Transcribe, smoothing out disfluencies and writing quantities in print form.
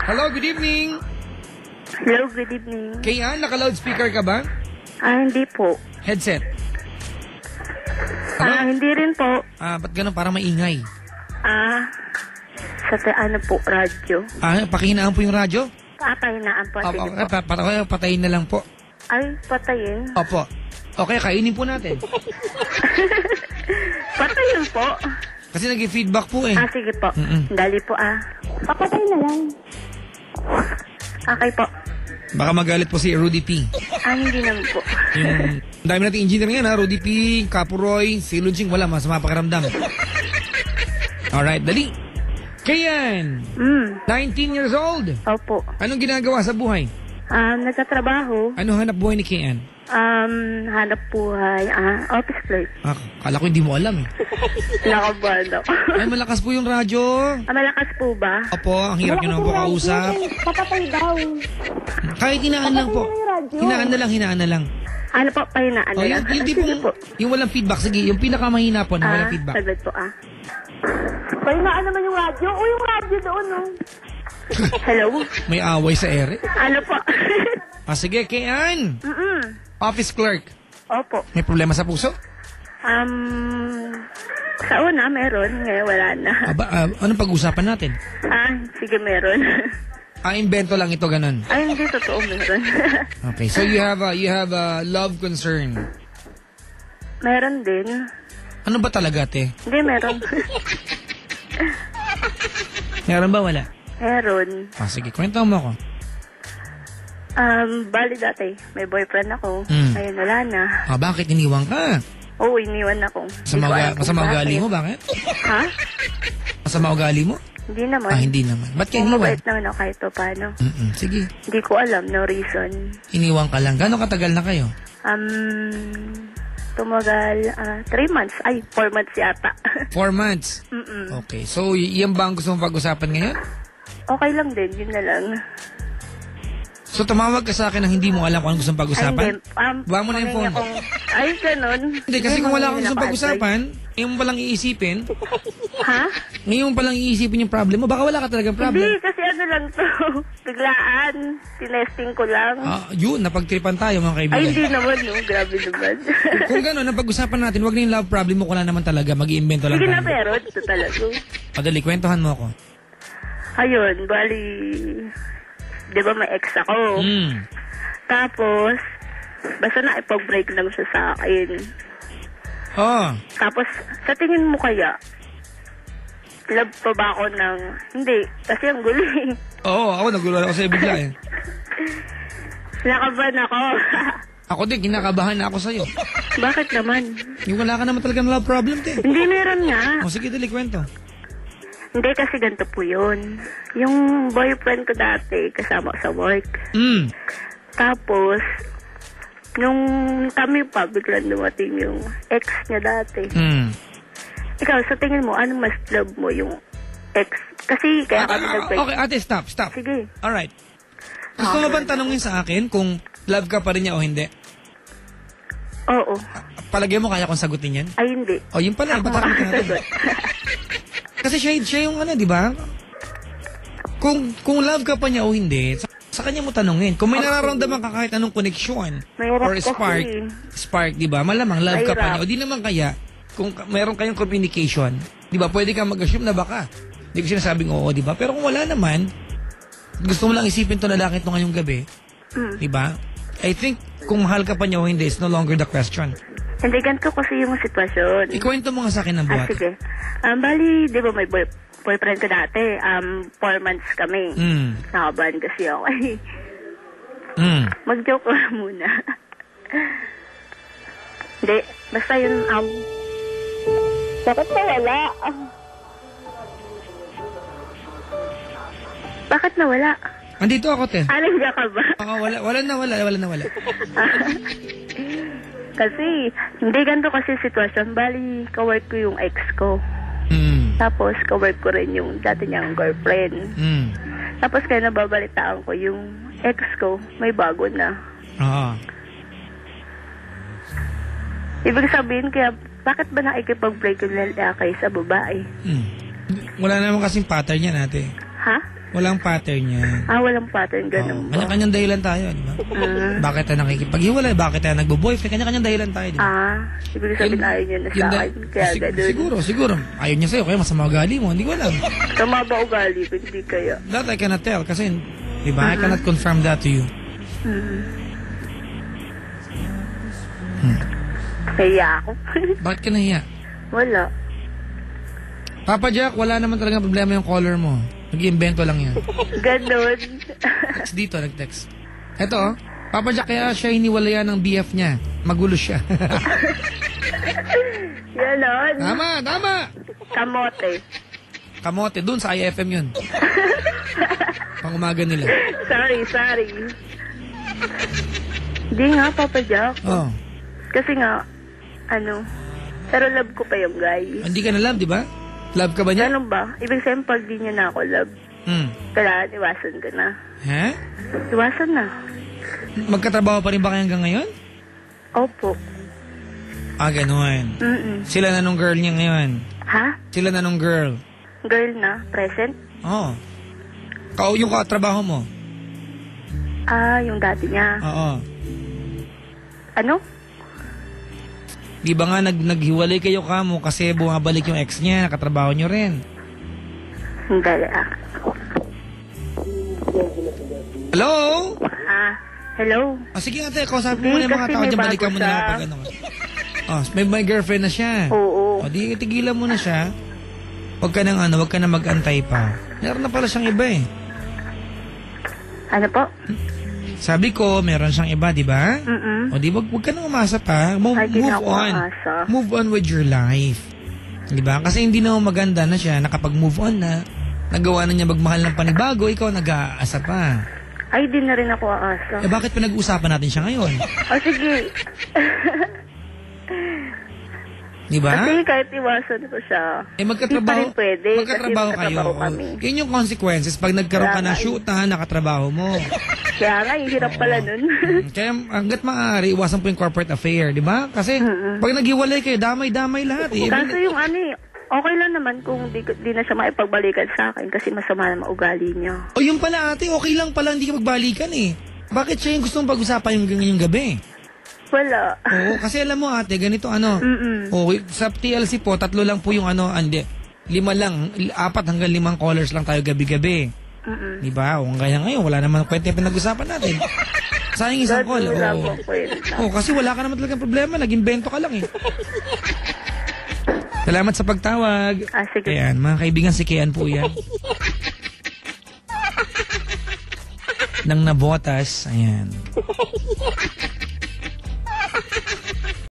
Hello, good evening. Hello, good evening. Kayan, naka-loudspeaker ka ba? Hindi po. Headset? Hello? Hindi rin po. Ba't ganun? Parang maingay. Ano po, radyo. Pakihinaan po yung radyo? Pahinaan po. Sige po. Patayin na lang po. Ay, patayin. Opo. Okay, kainin po natin. Patayin po. Kasi nag-feedback po eh. Sige po. Dali po Papatay na lang. Okay po. Baka magalit po si Rudy P. Hindi naman po. Yung dami natin engineer ngayon ha. Rudy P, Capuroy, si Lunching, wala. Masama pakiramdam. Alright, dali. Kayan. 19 years old. Opo. Anong ginagawa sa buhay? Nagtatrabaho. Ano hanap buhay ni Kayan? Hanap buhay. Office clerk. Kala ko hindi mo alam eh. Nakabahan ako. Ay, malakas po yung radyo. Malakas po ba? Opo, ang hirap nyo naman po kausap. Papatay daw. Kahit hinaan lang po. Hinaan na lang. Ano po, pahinaan na lang? Yung walang feedback. Sige, yung pinakamahina po na walang feedback. Saglit po pahinaan naman yung radyo. Yung radyo doon, no? Hello? May away sa ere. Ano po? Sige, Kayan. Office clerk. Opo. May problema sa puso? Sa una, meron. Ngayon, wala na. Anong pag-usapan natin? Sige, meron. Invento lang ito, ganun. Hindi, totoo, meron. Okay, so you have a love concern. Meron din. Ano ba talaga, te? Hindi, meron. Meron ba, wala? Meron. Sige, kwento mo ako. Bali dati, may boyfriend ako. Ngayon, wala na. Bakit iniwan ka? Oo, iniwan ako. Masama ugali mo, bakit? Ha? Masama ugali mo? Hindi naman. Hindi naman. Ba't ka iniwan? Mabait naman ako kahit pa paano. Sige. Hindi ko alam, no reason. Iniwan ka lang. Gano'ng katagal na kayo? Tumagal, 3 months. 4 months yata. 4 months? Okay. So, yan ba ang gusto mong pag-usapan ngayon? Okay lang din. Yun na lang. So, tumawag ka sa akin na hindi mo alam kung anong gusto mong pag-usapan? Baka mo na yung phone. Ganun. Hindi, kasi kung wala kang gusto pag-usapan, ngayon mo palang iisipin. Ha? Ngayon mo palang iisipin yung problem mo. Baka wala ka talagang problem. Hindi, kasi lang to. Biglaan. Tinesting ko lang. Yun, napagtripan tayo mga kaibigan. Hindi naman, no? Grabe naman. Kung gano'n, napag-usapan natin, huwag na yung love problem mo, wala naman talaga. Mag-iimbento lang Sige tayo. na, pero ito talaga. Dali, kwentuhan mo ako. Ayun, bali, di ba may ex ako? Tapos, basta na ipag-break lang siya sa akin. Tapos, sa tingin mo kaya, love pa ba ako ng... Hindi, kasi ang guling. Ako nagulo ako sa'yo bigla eh. Nakabahan ako. Ako din, kinakabahan na ako sa'yo. Bakit naman? Yung wala ka naman talagang love problem, te. Hindi, meron nga. Sige, dali, kwento. Hindi, kasi ganito po yun. Yung boyfriend ko dati, kasama ko sa work. Tapos, nung kami pa, biglang dumating yung ex niya dati. Ikaw, sa tingin mo, ano mas love mo, yung ex? Kasi kaya kami nag-break. Okay, ate, stop. Sige. Alright. Gusto mo bang tanungin sa akin kung love ka pa rin niya o hindi? Oo. Palagay mo kaya kong sagutin yan? Ay, hindi. Yun pala. Ako makakasagot. Kasi siya yung di ba? Kung love ka pa niya o hindi, sa kanya mo tanungin. Kung may nararamdaman ka kahit anong koneksyon or spark, di ba? Malamang love ka pa niya. O di naman kaya, kung meron kayong communication, di ba, pwede kang mag-assume na baka. Hindi ko sinasabing oo, di ba? Pero kung wala naman, gusto mo lang isipin to lalaki to ngayong gabi, di ba? I think, kung mahal ka pa niya o hindi, it's no longer the question. Hindi, ganito kasi yung sitwasyon. Ikwento mo nga sa akin ng buhat. Sige. Bali, di ba may boyfriend ko dati, 4 months kami. Nakabahan kasi ako. Mag-joke lang muna. Hindi, basta yun, bakit nawala? Bakit nawala? Andito ako, te. Nandiyan ka ba? Wala na. Kasi, hindi ganito kasi sitwasyon. Bali, kawork ko yung ex ko. Tapos, kawork ko rin yung dati niyang girlfriend. Tapos, kaya nababalitaan ko yung ex ko, may bago na. Ibig sabihin, kaya, bakit ba nakikipag-break yung lalaki sa babae? Wala naman kasing pattern yan, ate. Ha? Walang pattern yan. Walang pattern, ganun ba? Kanya-kanyang dahilan tayo, di ba? Bakit tayo nakikipaghiwalay? Bakit tayo nagbo-boyfriend? Kanya-kanyang dahilan tayo, di ba? Ibig sabihin ayaw niya na sa akin. Kaya ganun. Siguro. Ayaw niya sa'yo, kaya masama ugali mo. Hindi ko alam. Tama ba ugali? Hindi kaya. That I cannot tell kasi, di ba? I cannot confirm that to you. Kaya ako. Bakit ka nahiya? Wala. Papa Jack, wala naman talaga problema yung caller mo. Nag-iimbento lang yan. Ganon. Text dito, nag-text. Eto, Papa Jack, kaya siya hiniwalayan ng BF niya. Magulo siya. Ganon. Tama. Kamote. Kamote, dun sa IFM yun. Pang umaga nila. Sorry. Hindi nga, Papa Jack. Kasi nga, pero love ko pa yung guy. Hindi ka na love, di ba? Love ka ba niya? Ganun ba? Ibig sabihin, pag di niya na ako love, kailangan iwasan ka na. Ha? Iwasan na. Magkatrabaho pa rin ba kayo hanggang ngayon? Opo. Ganun. Sila na nung girl niya ngayon? Ha? Sila na nung girl? Girl na? Present? Oo. Yung katrabaho mo? Yung dati niya. Oo. Ano? Di ba nga naghiwalay kayo kamo kasi bumabalik yung ex niya, nakatrabaho nyo rin? Hindi. Hello? Hello? Sige ate, kausapin mo muna yung mga tao dyan, balikan mo na pag ano. May girlfriend na siya. Oo. Di tigilan mo na siya. Huwag ka nang mag-antay pa. Meron na pala siyang iba eh. Ano po? Sabi ko, meron siyang iba, di ba? O di, wag ka nang umasa pa. Move on. Move on with your life. Di ba? Kasi hindi na maganda na siya, nakapag-move on na, nagawa na niya magmahal ng panibago, ikaw nag-aasa pa. Ay, di na rin ako aasa. Bakit pinag-uusapan natin siya ngayon? Sige. Di ba? Kasi kahit iwasan ko siya, magkatrabaho, pwede, magkatrabaho kayo. Yun yung consequences pag nagkaroon ka ng shoota, nakatrabaho mo. Kaya nga, hirap pala nun. Kaya hanggat maaari, iwasan po yung corporate affair, di ba? Kasi pag naghiwalay kayo, damay-damay lahat. Kaso yung okay lang naman kung di na siya maipagbalikan sa akin kasi masama na maugali niya. Yung pala ate, okay lang pala hindi ka magbalikan eh. Bakit siya yung gusto mong pag-usapan yung gabi? Wala. Oo, kasi alam mo ate, ganito sa TLC po, 3 lang po yung 5 lang, 4 hanggang 5 callers lang tayo gabi-gabi. Diba? O ngayon, wala naman kwenta yung pinag-usapan natin. Sayang isang call. Kasi wala ka naman talagang problema, nag-invento ka lang eh. Salamat sa pagtawag. Sige. Ayan, mga kaibigan, si Kian po yan. Nang nabotas, ayan.